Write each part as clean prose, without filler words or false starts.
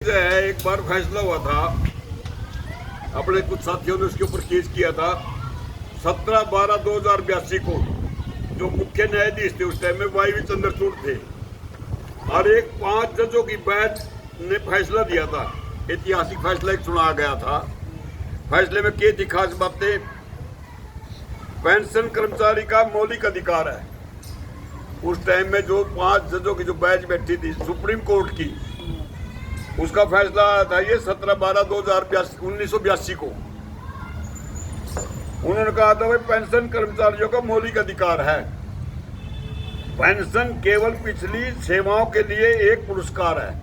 एक बार फैसला हुआ था, अपने कुछ साथियों ने उसके ऊपर केस किया था। 17/12/2082 को जो मुख्य न्यायाधीश थे उस टाइम में वाई चंद्रचूड़ थे और एक 5 जजों की बेंच ने फैसला दिया था। ऐतिहासिक फैसला एक सुनाया गया था। फैसले में क्या थी खास बातें? पेंशन कर्मचारी का मौलिक अधिकार है। उस टाइम में जो 5 जजों की जो बेंच बैठी थी सुप्रीम कोर्ट की, उसका फैसला आया था ये 17/12/1982 को। उन्होंने कहा था भाई पेंशन कर्मचारियों का मौलिक अधिकार है। पेंशन केवल पिछली सेवाओं के लिए एक पुरस्कार है।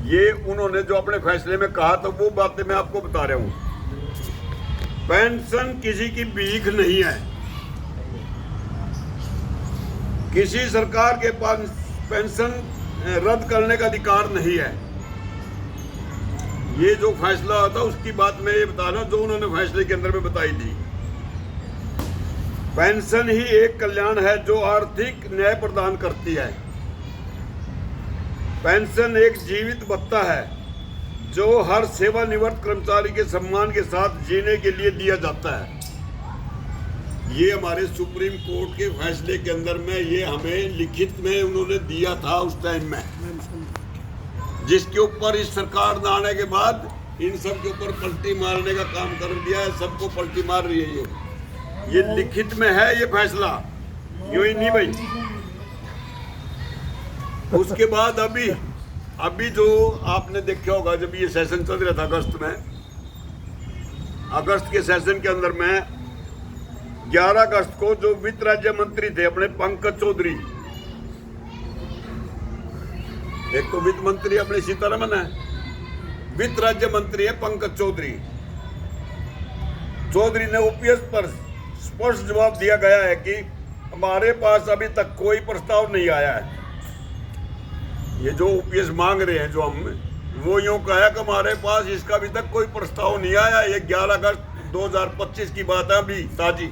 ये उन्होंने जो अपने फैसले में कहा था वो बातें मैं आपको बता रहा हूं। पेंशन किसी की भीख नहीं है। किसी सरकार के पास पेंशन रद्द करने का अधिकार नहीं है। ये जो फैसला था उसकी बात मैं ये बता रहा हूं जो उन्होंने फैसले के अंदर में बताई थी। पेंशन ही एक कल्याण है जो आर्थिक न्याय प्रदान करती है। पेंशन एक जीवित भत्ता है जो हर सेवानिवृत्त कर्मचारी के सम्मान के साथ जीने के लिए दिया जाता है। ये हमारे सुप्रीम कोर्ट के फैसले के अंदर में ये हमें लिखित में उन्होंने दिया था उस टाइम में, जिसके ऊपर इस सरकार ने आने के बाद इन सब के ऊपर पलटी मारने का काम कर दिया है। सबको पलटी मार रही है। ये लिखित में है ये फैसला, यूं ही नहीं भाई। उसके बाद अभी जो आपने देखा होगा, जब ये सेशन चल रहा था अगस्त के सेशन के अंदर में 11 अगस्त को जो वित्त राज्य मंत्री थे अपने पंकज चौधरी, एक तो वित्त मंत्री अपने सीतारमन है, वित्त राज्य मंत्री है पंकज चौधरी ने ओपीएस पर स्पष्ट जवाब दिया गया है कि हमारे पास अभी तक कोई प्रस्ताव नहीं आया है। ये जो ओपीएस मांग रहे हैं जो हम, वो यूं कहा कि हमारे पास इसका अभी तक कोई प्रस्ताव नहीं आया। ये 11 अगस्त 2025 की बात है, अभी ताजी।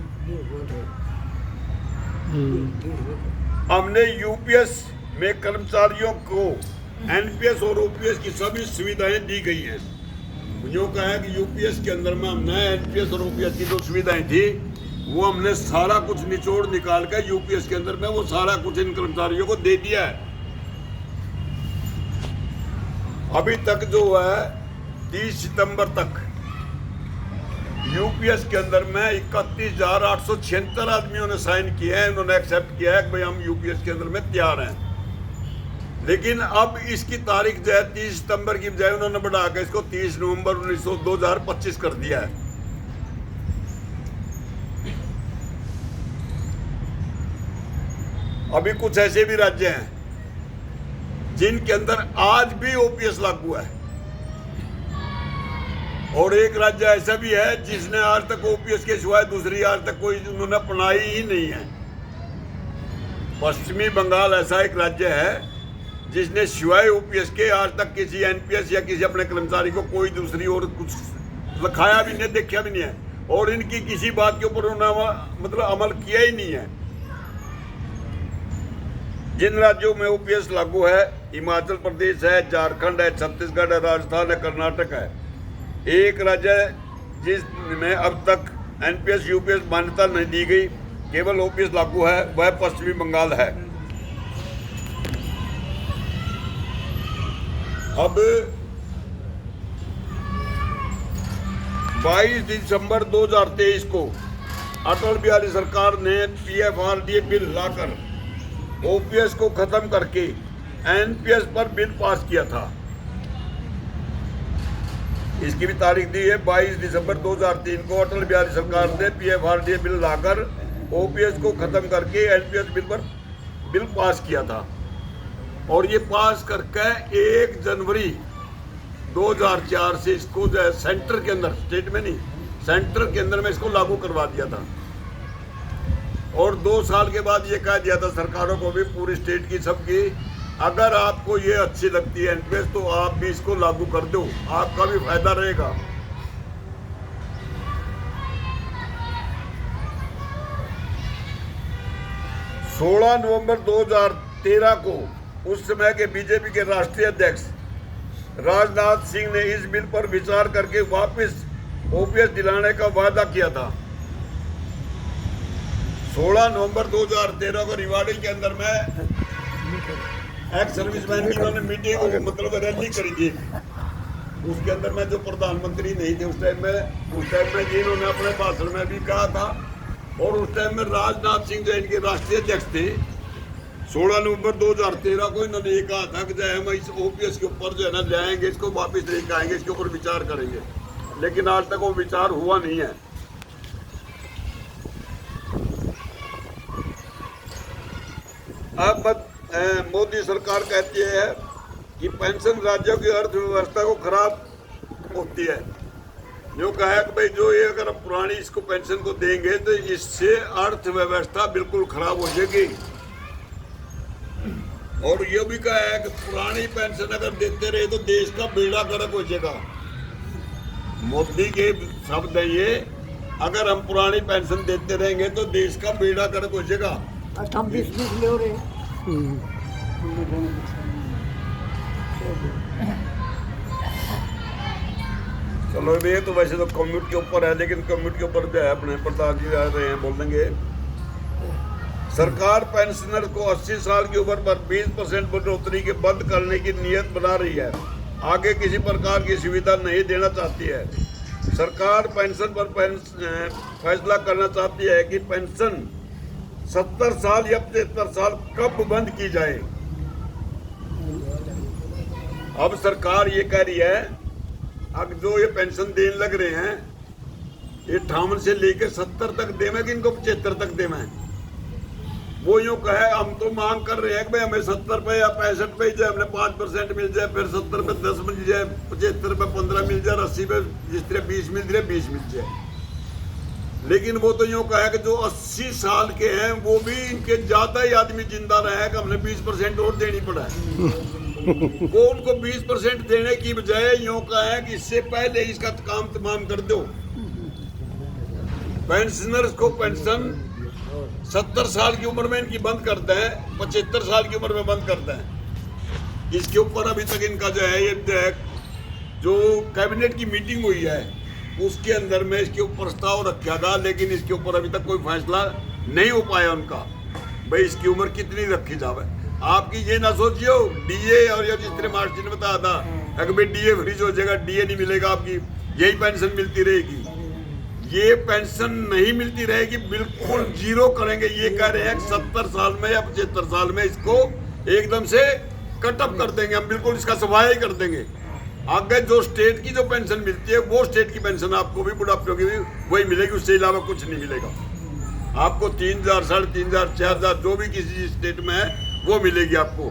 हमने यूपीएस में कर्मचारियों को एनपीएस और ओपीएस की सभी सुविधाएं दी गई हैं। यूँ कहा है कि यूपीएस के अंदर में हमने एनपीएस और ओपीएस की जो सुविधाएं थी वो हमने सारा कुछ निचोड़ निकाल कर यूपीएस के अंदर में वो सारा कुछ इन कर्मचारियों को दे दिया है। अभी तक जो है 30 सितंबर तक यूपीएस के अंदर में 31,876 आदमियों ने साइन किए हैं। उन्होंने एक्सेप्ट किया है कि भाई हम यूपीएस के अंदर में तैयार हैं। लेकिन अब इसकी तारीख जो है 30 सितंबर की बजाय उन्होंने बढ़ाकर इसको 30 नवंबर 2025 कर दिया है। अभी कुछ ऐसे भी राज्य हैं जिनके अंदर आज भी ओपीएस लागू है और एक राज्य ऐसा भी है जिसने आज तक ओपीएस के सिवाय दूसरी आज तक कोई उन्होंने अपनाई ही नहीं है। पश्चिमी बंगाल ऐसा एक राज्य है जिसने सिवाय ओपीएस के आज तक किसी एनपीएस या किसी अपने कर्मचारी को कोई दूसरी और कुछ लिखाया भी नहीं, देखा भी नहीं है और इनकी किसी बात के ऊपर उन्होंने मतलब अमल किया ही नहीं है। जिन राज्यों में ओपीएस लागू है, हिमाचल प्रदेश है, झारखंड है, छत्तीसगढ़ है, राजस्थान है, कर्नाटक है। एक राज्य जिसमें अब तक एनपीएस यूपीएस मान्यता नहीं दी गई, केवल ओपीएस लागू है, वह पश्चिमी बंगाल है। अब 22 दिसंबर 2023 को अटल बिहारी सरकार ने पीएफआरडीए बिल लाकर ओपीएस को खत्म करके एनपीएस पर बिल पास किया था। इसकी भी तारीख दी है 22 दिसंबर 2003 को अटल बिहारी सरकार ने पीएफआरडीए बिल लाकर ओपीएस को खत्म करके एनपीएस बिल पर बिल पास किया था और ये पास करके 1 जनवरी 2004 से इसको जो है सेंटर के अंदर, स्टेट में नहीं, सेंटर के अंदर में इसको लागू करवा दिया था और 2 साल के बाद ये कह दिया था सरकारों को भी, पूरी स्टेट की सबकी, अगर आपको ये अच्छी लगती है एनपीएस तो आप भी इसको लागू कर दो, आपका भी फायदा रहेगा। सोलह नवंबर 2013 को उस समय के बीजेपी के राष्ट्रीय अध्यक्ष राजनाथ सिंह ने इस बिल पर विचार करके वापस ओपीएस दिलाने का वादा किया था। 16 नवंबर 2013 को रिवाड़ी के अंदर में एक्स सर्विसमैन की उन्होंने मीटिंग मतलब रैली करी थी। उसके अंदर में जो प्रधानमंत्री नहीं थे उस टाइम में जिन्होंने अपने भाषण में भी कहा था, और उस टाइम में राजनाथ सिंह जो इनके राष्ट्रीय अध्यक्ष थे, 16 नवंबर 2013 को इन्होंने ये कहा था कि जो हम इस ओपीएस के ऊपर जो है ना जाएंगे, इसको वापस लेके आएंगे, इसके ऊपर विचार करेंगे, लेकिन आज तक वो विचार हुआ नहीं है। अब मोदी सरकार कहती है कि पेंशन राज्यों की अर्थव्यवस्था को खराब होती है। जो कहा है कि भाई जो ये अगर पुरानी इसको पेंशन को देंगे तो इससे अर्थव्यवस्था बिल्कुल खराब हो जाएगी। और ये भी कहा है कि पुरानी पेंशन अगर देते रहे तो देश का बेड़ा गर्क हो जाएगा। मोदी के शब्द है ये, अगर हम पुरानी पेंशन देते रहेंगे तो देश का बेड़ा गर्क हो जाएगा। चलो ये तो वैसे तो कम्यूट के ऊपर है, लेकिन कम्यूट के ऊपर जो है अपने प्रधान जी आ रहे हैं, बोल देंगे। सरकार पेंशनर को 80 साल की उम्र पर 20% बढ़ोतरी के बंद करने की नीयत बना रही है। आगे किसी प्रकार की सुविधा नहीं देना चाहती है। सरकार पेंशन पर फैसला करना चाहती है कि पेंशन 70 साल या 75 साल कब बंद की जाए। अब सरकार ये कह रही है अब जो ये पेंशन देने लग रहे हैं, ये 58 से लेकर 70 तक देवे कि इनको 75 तक देवे। वो यूँ कहे हम तो मांग कर रहे हैं कि भाई हमें 70 पे या 65 पे जाए, हमने 5% मिल जाए, फिर 70 पे 10 मिल जाए, 75 पे 15 मिल जाए, 80 पे जिस तरह 20 मिल जाए 20 मिल जाए। लेकिन वो तो यूँ कहे कि जो 80 साल के हैं वो भी इनके ज्यादा ही आदमी जिंदा रहे कि हमने 20% और देनी पड़ा है। वो उनको 20% देने की बजाय यूँ कहे कि इससे पहले इसका काम तमाम कर दो। पेंशनर्स को पेंशन 70 साल की उम्र में इनकी बंद करते हैं, 75 साल की उम्र में बंद करते हैं। इसके ऊपर अभी तक इनका जो है ये जो कैबिनेट की मीटिंग हुई है उसके अंदर में इसके ऊपर प्रस्ताव रखा था, लेकिन इसके ऊपर अभी तक कोई फैसला नहीं हो पाया उनका, भाई इसकी उम्र कितनी रखी जावे। आपकी ये ना सोचियो डीए, और ये जिस तरह मास्टर ने बताया था अगर भाई डीए फ्रीज हो जाएगा, डीए नहीं मिलेगा, आपकी यही पेंशन मिलती रहेगी। ये पेंशन नहीं मिलती रहेगी, बिल्कुल जीरो करेंगे। ये कह रहे हैं 70 साल में या 75 साल में इसको एकदम से कटअप कर देंगे, हम बिल्कुल इसका सफाई कर देंगे। आगे जो स्टेट की जो पेंशन मिलती है वो स्टेट की पेंशन आपको भी बुढ़ापे की भी वही मिलेगी, उससे अलावा कुछ नहीं मिलेगा। आपको 3000, 3500, 4000 जो भी किसी स्टेट में है वो मिलेगी आपको।